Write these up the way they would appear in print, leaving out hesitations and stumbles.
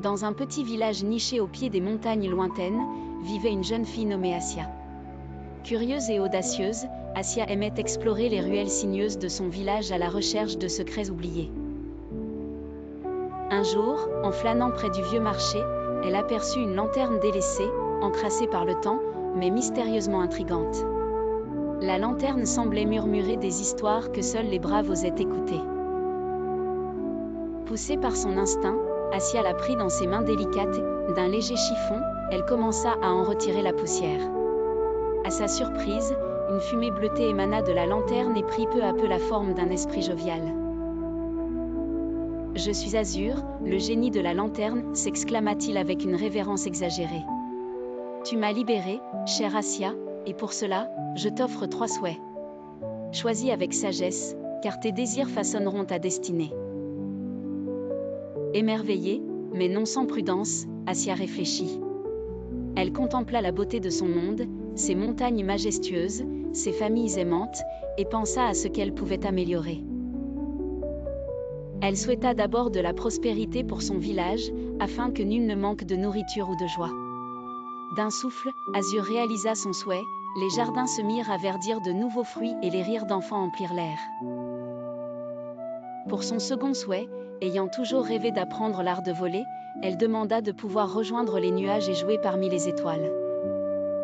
Dans un petit village niché au pied des montagnes lointaines, vivait une jeune fille nommée Assia. Curieuse et audacieuse, Assia aimait explorer les ruelles sinueuses de son village à la recherche de secrets oubliés. Un jour, en flânant près du vieux marché, elle aperçut une lanterne délaissée, encrassée par le temps, mais mystérieusement intrigante. La lanterne semblait murmurer des histoires que seuls les braves osaient écouter. Poussée par son instinct, Assia la prit dans ses mains délicates, d'un léger chiffon, elle commença à en retirer la poussière. À sa surprise, une fumée bleutée émana de la lanterne et prit peu à peu la forme d'un esprit jovial. « Je suis Azur, le génie de la lanterne », s'exclama-t-il avec une révérence exagérée. « Tu m'as libérée, chère Assia, et pour cela, je t'offre 3 souhaits. Choisis avec sagesse, car tes désirs façonneront ta destinée. » Émerveillée, mais non sans prudence, Assia réfléchit. Elle contempla la beauté de son monde, ses montagnes majestueuses, ses familles aimantes, et pensa à ce qu'elle pouvait améliorer. Elle souhaita d'abord de la prospérité pour son village, afin que nul ne manque de nourriture ou de joie. D'un souffle, Azur réalisa son souhait, les jardins se mirent à verdir de nouveaux fruits et les rires d'enfants emplirent l'air. Pour son second souhait, ayant toujours rêvé d'apprendre l'art de voler, elle demanda de pouvoir rejoindre les nuages et jouer parmi les étoiles.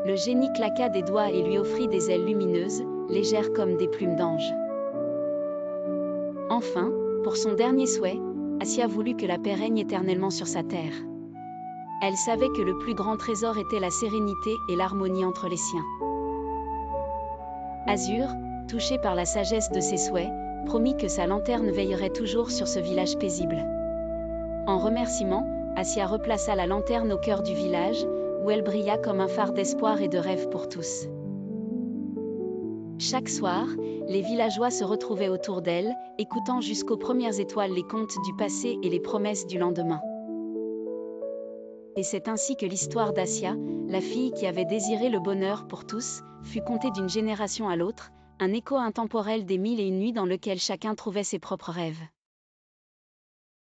Le génie claqua des doigts et lui offrit des ailes lumineuses, légères comme des plumes d'ange. Enfin, pour son dernier souhait, Assia voulut que la paix règne éternellement sur sa terre. Elle savait que le plus grand trésor était la sérénité et l'harmonie entre les siens. Azur, touché par la sagesse de ses souhaits, promit que sa lanterne veillerait toujours sur ce village paisible. En remerciement, Assia replaça la lanterne au cœur du village, où elle brilla comme un phare d'espoir et de rêve pour tous. Chaque soir, les villageois se retrouvaient autour d'elle, écoutant jusqu'aux premières étoiles les contes du passé et les promesses du lendemain. Et c'est ainsi que l'histoire d'Assia, la fille qui avait désiré le bonheur pour tous, fut contée d'une génération à l'autre, un écho intemporel des 1001 nuits dans lequel chacun trouvait ses propres rêves.